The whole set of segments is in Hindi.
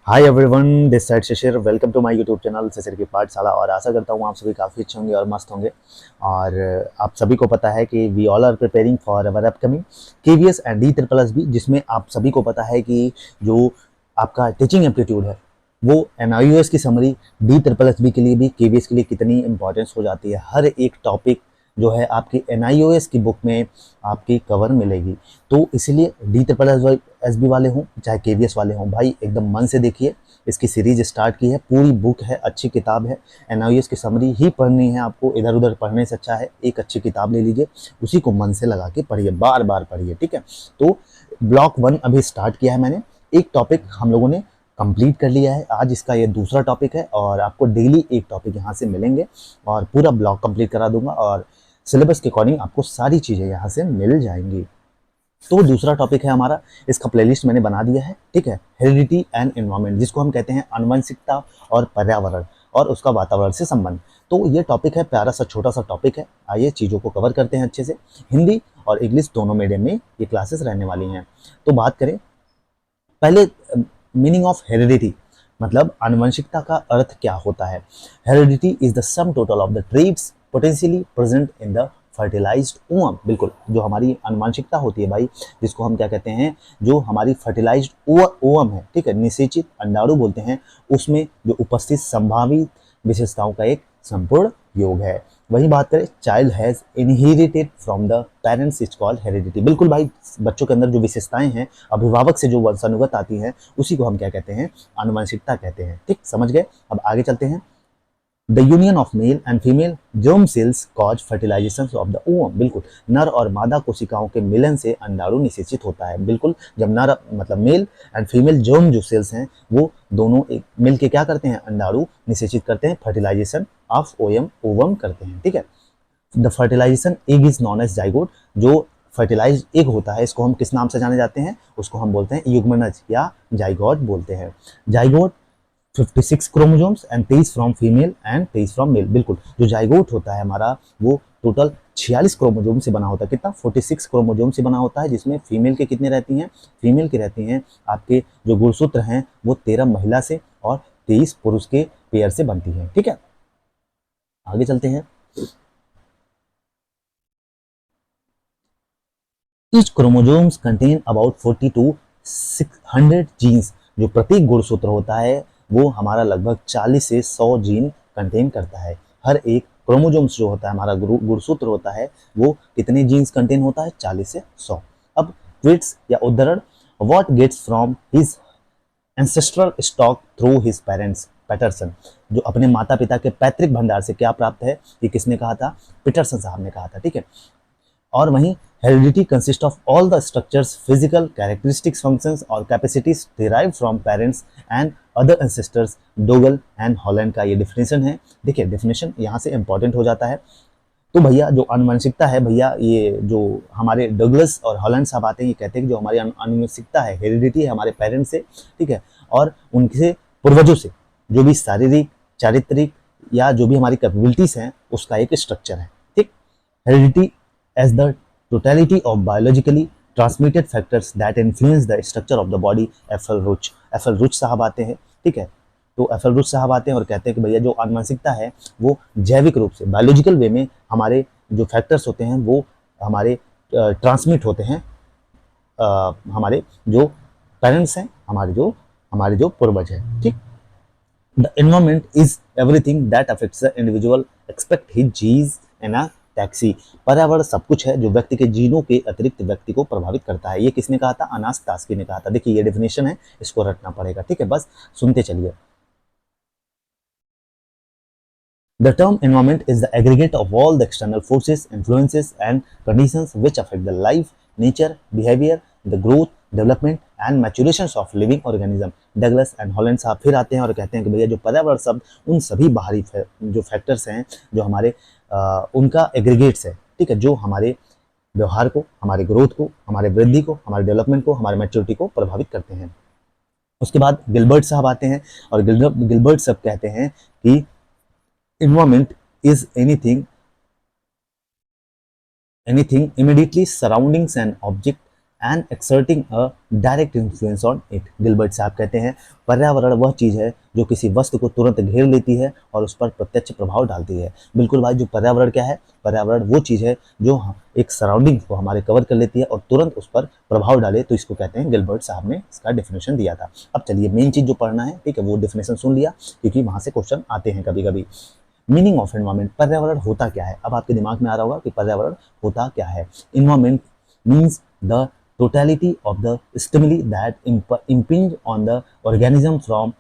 Hi everyone, this side Shishir. Welcome to my YouTube channel Shishir की पाठशाला। और आशा करता हूँ आप सभी काफ़ी अच्छे होंगे और मस्त होंगे। और आप सभी को पता है कि we all are preparing for our upcoming KVS and D triple S B, जिसमें आप सभी को पता है कि जो आपका टीचिंग एप्टीट्यूड है वो एनआईओएस की summary D triple S B के लिए भी केवीएस के लिए कितनी इंपॉर्टेंस हो जाती है। हर एक टॉपिक जो है आपकी एनआईओएस की बुक में आपकी कवर मिलेगी। तो इसीलिए डी ट्रिपल एस बी वाले हों चाहे केवीएस वाले हों, भाई एकदम मन से देखिए। इसकी सीरीज स्टार्ट की है, पूरी बुक है, अच्छी किताब है। एनआईओएस की समरी ही पढ़नी है आपको, इधर उधर पढ़ने से अच्छा है एक अच्छी किताब ले लीजिए, उसी को मन से लगा के पढ़िए, बार बार पढ़िए, ठीक है। तो ब्लॉक 1 अभी स्टार्ट किया है मैंने। एक टॉपिक हम लोगों ने कंप्लीट कर लिया है, आज इसका ये दूसरा टॉपिक है और आपको डेली एक टॉपिक यहाँ से मिलेंगे और पूरा ब्लॉक कंप्लीट करा दूंगा और सिलेबस के अकॉर्डिंग आपको सारी चीज़ें यहाँ से मिल जाएंगी। तो दूसरा टॉपिक है हमारा, इसका प्लेलिस्ट मैंने बना दिया है, ठीक है। हेरिडिटी एंड एनवायरमेंट, जिसको हम कहते हैं आनुवंशिकता और पर्यावरण और उसका वातावरण से संबंध। तो ये टॉपिक है, प्यारा सा छोटा सा टॉपिक है। आइए चीज़ों को कवर करते हैं अच्छे से। हिंदी और इंग्लिश दोनों मीडियम में ये क्लासेस रहने वाली हैं। तो बात करें पहले मीनिंग ऑफ हेरिडिटी, मतलब आनुवंशिकता का अर्थ क्या होता है। Heredity is the sum total of the traits potentially present in the fertilised ovum. बिल्कुल, जो हमारी आनुवंशिकता होती है भाई, जिसको हम क्या कहते हैं, जो हमारी फर्टिलाइज्ड ओवम है, ठीक है, निषेचित अंडाणु बोलते हैं, उसमें जो उपस्थित संभावित विशेषताओं का एक संपूर्ण योग है। वही बात करें, child has inherited from the parents is called heredity. बिल्कुल भाई, बच्चों के अंदर जो विशेषताएं हैं, अभिभावक से जो वंशानुगत आती हैं, उसी को हम क्या कहते हैं, आनुवंशिकता कहते हैं। ठीक, समझ गए। अब आगे चलते हैं। The union of male and female germ cells cause fertilisation of the ovum. बिल्कुल, नर और मादा कोशिकाओं के मिलन से अंडाणु निषेचित होता है। बिल्कुल, जब नर मतलब मेल एंड फीमेल जर्म जो सेल्स हैं वो दोनों एक मिल के क्या करते हैं, अंडाणु निषेचित करते हैं, फर्टिलाइजेशन ऑफ ओवम करते हैं, ठीक है। The fertilisation egg is known as zygote. जो फर्टिलाइज एग होता है, इसको हम किस नाम से जाने जाते हैं, उसको हम बोलते हैं युग्मनज या जाइगोट बोलते हैं। Zygote 56 chromosomes and 23 from female and 23 from male. बिल्कुल, जो जाइगोट होता है हमारा, वो टोटल 46 क्रोमोसोम से बना होता है। कितना? 46 क्रोमोसोम से बना होता है, जिसमें फीमेल के कितने रहती हैं, फीमेल की रहती हैं आपके जो गुणसूत्र हैं वो 13 महिला से और 23 पुरुष के पेयर से बनती है, ठीक है। आगे चलते हैं। Each chromosomes contain about 40 to 600 genes. जो प्रत्येक गुणसूत्र होता है वो हमारा लगभग 40 से 100 जीन कंटेन करता है। हर एक क्रोमोसोम्स जो होता है हमारा गुणसूत्र होता है वो कितने जीन्स कंटेन होता है, 40 से 100। अब ट्वीट्स या उद्धरण, what gets from his ancestral stock through his parents. Patterson, जो अपने माता पिता के पैतृक भंडार से क्या प्राप्त है, ये किसने कहा था, पीटरसन साहब ने कहा था, ठीक है। और वहीं heredity consist of all the structures, physical characteristics, functions और capacities derive from parents and other ancestors. Dougall and Holland का ये डिफिनेशन है। देखिए, डिफिनेशन यहाँ से इंपॉर्टेंट हो जाता है। तो भैया जो आनुवंशिकता है, भैया ये जो हमारे डगलस और हॉलैंड साहब आते हैं, ये कहते हैं कि जो हमारी आनुवंशिकता है, हेरिडिटी है हमारे पेरेंट्स से, ठीक है, और उनसे पूर्वजों से जो भी शारीरिक, चारित्रिक या जो भी हमारी कैपेबिलिटीज हैं, उसका एक स्ट्रक्चर है, ठीक। Heredity as the totality of biologically transmitted factors that influence the structure of the body। FL रुच साहब आते हैं, ठीक है। तो एफएल रुच साहब आते हैं और कहते हैं कि भैया जो आनुवंशिकता है वो जैविक रूप से, बायोलॉजिकल वे में हमारे जो फैक्टर्स होते हैं वो हमारे ट्रांसमिट होते हैं, हमारे जो पेरेंट्स हैं, हमारे जो पूर्वज हैं, ठीक। The environment is everything that affects the individual expect his genes and a taxi. पर्यावरण सब कुछ है जो व्यक्ति के जीनों के अतिरिक्त व्यक्ति को प्रभावित करता है। ये किसने कहा था, अनास्तास्की ने कहा था। देखिए, ये डेफिनेशन है, इसको रटना पड़ेगा, ठीक है, बस सुनते चलिए। The term environment is the aggregate of all the external forces, influences and conditions which affect the life, nature, behavior, the growth, development and maturation of living organism। Douglas and Holland साहब फिर आते हैं और कहते हैं कि भैया जो पर्यावरण शब्द उन सभी बाहरी जो फैक्टर्स हैं जो हमारे उनका एग्रीगेट्स है, ठीक है, जो हमारे व्यवहार को, हमारे ग्रोथ को, हमारे वृद्धि को, हमारे डेवलपमेंट को, हमारे मैच्योरिटी को प्रभावित करते हैं। उसके बाद गिलबर्ट साहब आते हैं और गिलबर्ट साहब कहते हैं कि environment is anything immediately surroundings an object and exerting a direct influence on it. Gilbert साहब कहते हैं पर्यावरण वह चीज़ है जो किसी वस्तु को तुरंत घेर लेती है और उस पर प्रत्यक्ष प्रभाव डालती है। बिल्कुल भाई, जो पर्यावरण क्या है, पर्यावरण वो चीज़ है जो एक सराउंडिंग को हमारे कवर कर लेती है और तुरंत उस पर प्रभाव डाले, तो इसको कहते हैं। गिलबर्ट साहब ने इसका डेफिनेशन दिया था। अब चलिए मेन चीज़ जो पढ़ना है, ठीक है, वो डेफिनेशन सुन लिया क्योंकि वहाँ से क्वेश्चन आते हैं कभी कभी। मीनिंग ऑफ एनवायरमेंट, पर्यावरण होता क्या है। अब आपके दिमाग में आ रहा होगा कि पर्यावरण होता क्या है। Environment means the totality of the stimuli that impinge on the organism from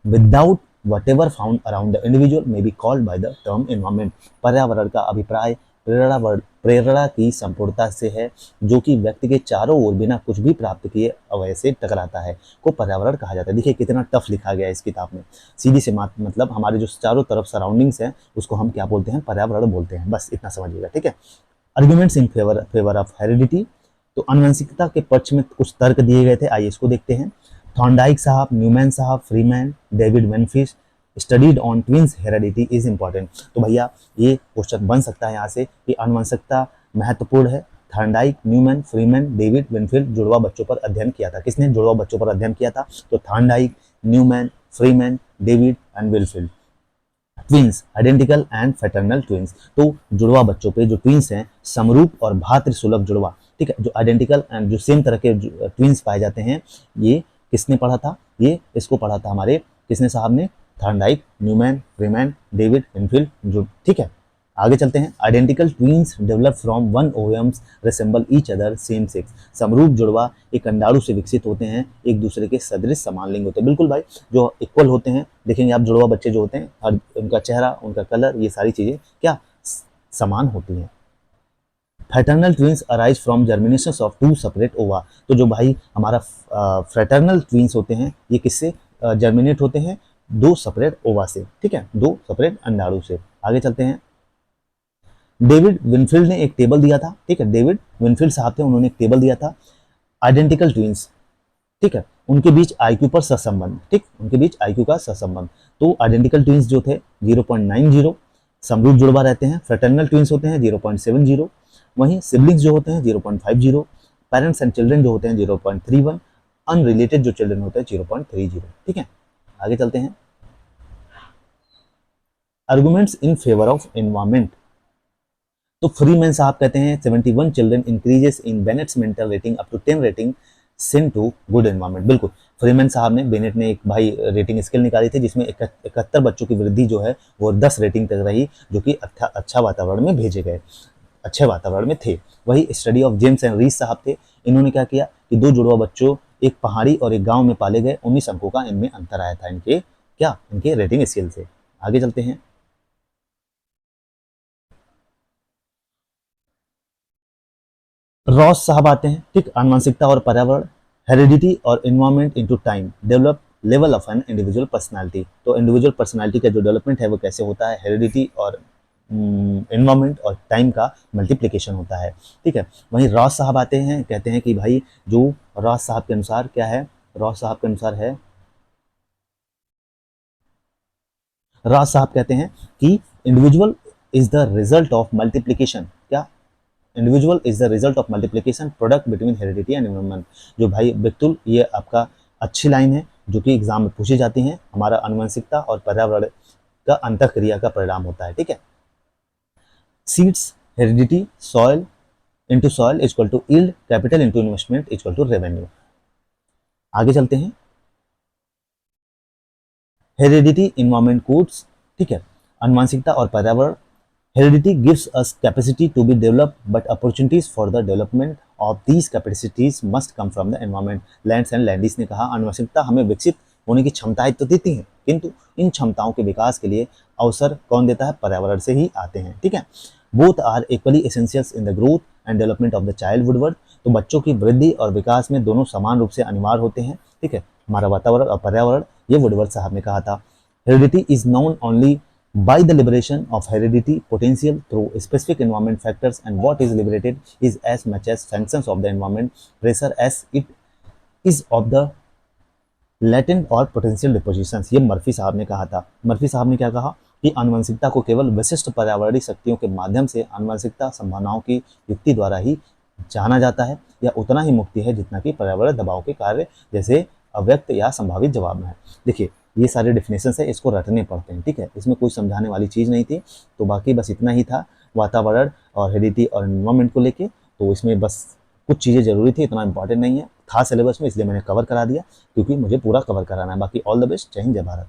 without whatever found around the individual may be called by the term environment। पर्यावरण का अभिप्राय प्रेरणा की संपूर्णता से है जो कि व्यक्ति के चारों ओर बिना कुछ भी प्राप्त किए अवयव से टकराता है को पर्यावरण कहा जाता है। देखिए कितना टफ लिखा गया है इस किताब में। सीधी से मतलब हमारे जो चारों तरफ सराउंडिंग्स हैं उसको हम क्या बोलते हैं, पर्यावरण बोलते हैं। बस इतना समझिएगा, ठीक है। Arguments in favour of heredity, तो आनुवंशिकता के पक्ष में कुछ तर्क दिए गए थे, आइए इसको देखते हैं। थॉर्नडाइक साहब, न्यूमैन साहब, Freeman, David Wenfish studied on twins heredity is important. तो भैया ये क्वेश्चन बन सकता है यहाँ से कि आनुवंशिकता महत्वपूर्ण है। थॉर्नडाइक, न्यूमैन, फ्रीमैन, डेविड वेनफील्ड जुड़वा बच्चों पर अध्ययन किया था। किसने जुड़वा बच्चों पर अध्ययन किया था? तो Thorndike, Newman, Freeman, David and Wenfield. Twins, identical and fraternal twins, तो जुड़वा बच्चों पे जो ट्विंस हैं, समरूप और भातृ सुलभ जुड़वा, ठीक है, जो आइडेंटिकल एंड जो सेम तरह के ट्विंस पाए जाते हैं, ये किसने पढ़ा था? ये इसको पढ़ा था हमारे किसने साहब ने? Thorndike, Newman, Freeman, David Wenfield, जो, ठीक है। आगे चलते हैं। Identical twins develop from one ovums resemble each other same sex, समरूप जुड़वा एक अंडाणु से विकसित होते हैं, एक दूसरे के सदृश समान लिंग होते हैं। बिल्कुल भाई, जो इक्वल होते हैं, देखेंगे आप जुड़वा बच्चे जो होते हैं और उनका चेहरा, उनका कलर, ये सारी चीजें क्या समान होती हैं। Fraternal twins arise from germination of two separate ova, तो जो भाई हमारा फ्रैटर्नल ट्विंस होते हैं ये किससे जर्मिनेट होते हैं? दो सेपरेट ओवा से, ठीक है, दो सेपरेट अंडाणु से। आगे चलते हैं। डेविड विनफील्ड ने एक टेबल दिया था, ठीक है, डेविड विनफील्ड साहब थे, उन्होंने एक टेबल दिया था। आइडेंटिकल ट्विंस, ठीक है, उनके बीच आईक्यू पर सहसंबंध, ठीक, उनके बीच आईक्यू का सहसंबंध। तो आइडेंटिकल ट्विंस जो थे 0.90, समरूप जुड़वा रहते हैं। फ्रेटर्नल ट्विंस होते हैं 0.70, वहीं सिबलिंग्स जो होते हैं 0.50, पेरेंट्स एंड चिल्ड्रन जो होते हैं 0.31, अनरिलेटेड जो चिल्ड्रन होते हैं 0.30, ठीक है। आगे चलते हैं। Arguments in favour of environment, तो फ्रीमैन साहब कहते हैं 71 children increases in Binet's mental rating up to 10 rating send to good environment. बिल्कुल, फ्रीमैन साहब ने, बेनेट ने एक भाई रेटिंग स्केल निकाली थी जिसमें 71 बच्चों की वृद्धि जो है वो 10 रेटिंग तक रही, जो कि अच्छा वातावरण में भेजे गए, अच्छे वातावरण में थे। वही स्टडी ऑफ जेम्स एंड रीस साहब थे, इन्होंने क्या किया कि दो जुड़वा बच्चों एक पहाड़ी और एक गांव में पाले गए, 19 अंकों का इनमें अंतर आया था इनके रेटिंग स्केल से। आगे चलते हैं। रॉस साहब आते हैं, ठीक, आनुवंशिकता और पर्यावरण, हेरिडिटी और environment into time develop level of an individual personality. तो इंडिविजुअल पर्सनालिटी का जो डेवलपमेंट है वो कैसे होता है? हेरिडिटी और एनवायरनमेंट और टाइम का मल्टीप्लिकेशन होता है, ठीक है। वहीं रॉस साहब आते हैं, कहते हैं कि भाई जो रॉस साहब के अनुसार क्या है? रॉस साहब के अनुसार है, रॉस साहब कहते हैं कि individual is the result of multiplication, क्या? Individual is the result of multiplication product between heredity and environment. जो भाई बिल्कुल ये आपका अच्छी लाइन है जो कि एग्जाम में पूछी जाती है। हमारा आनुवंशिकता और पर्यावरण का अंतःक्रिया का परिणाम होता है, ठीक है। Seeds, heredity, soil into soil is equal to yield, capital into investment is equal to revenue. आगे चलते हैं। हेरिडिटी, एनवायरनमेंट कोड्स, ठीक है, आनुवंशिकता और पर्यावरण। Heredity gives us capacity to be developed, but opportunities for the development of these capacities must come from the environment. Lands and Landis ने कहा आनुवंशिकता हमें विकसित होने की क्षमताएं तो देती हैं, किंतु इन क्षमताओं के विकास के लिए अवसर कौन देता है? पर्यावरण से ही आते हैं, ठीक है। Both are equally essentials in the growth and development of the child Woodward, तो बच्चों की वृद्धि और विकास में दोनों समान रूप से अनिवार्य होते हैं, ठीक है। हमारा वातावरण और पर्यावरण, ये वुडवर्ड साहब ने कहा था। Heredity is known only by the liberation of heredity potential through specific environment factors, and what is liberated is as much as functions of the environment pressure as it is of the latent or potential depositions। ये मर्फी साहब ने कहा था। मर्फी साहब ने क्या कहा कि आनुवंशिकता को केवल विशिष्ट पर्यावरणीय शक्तियों के माध्यम से आनुवंशिकता संभावनाओं की युक्ति द्वारा ही जाना जाता है या उतना ही मुक्ति है जितना कि पर्यावरण दबाव के कार्य जैसे अव्यक्त या संभावित जवाब में है। देखिए ये सारे डेफिनेशंस है, इसको रटने पड़ते हैं, ठीक है, इसमें कोई समझाने वाली चीज़ नहीं थी। तो बाकी बस इतना ही था वातावरण और हेरिडिटी और एनवायरनमेंट को लेके। तो इसमें बस कुछ चीज़ें ज़रूरी थी, इतना इंपॉर्टेंट नहीं है, था सिलेबस में, इसलिए मैंने कवर करा दिया क्योंकि मुझे पूरा कवर कराना है। बाकी ऑल द बेस्ट, जय हिंद जय भारत।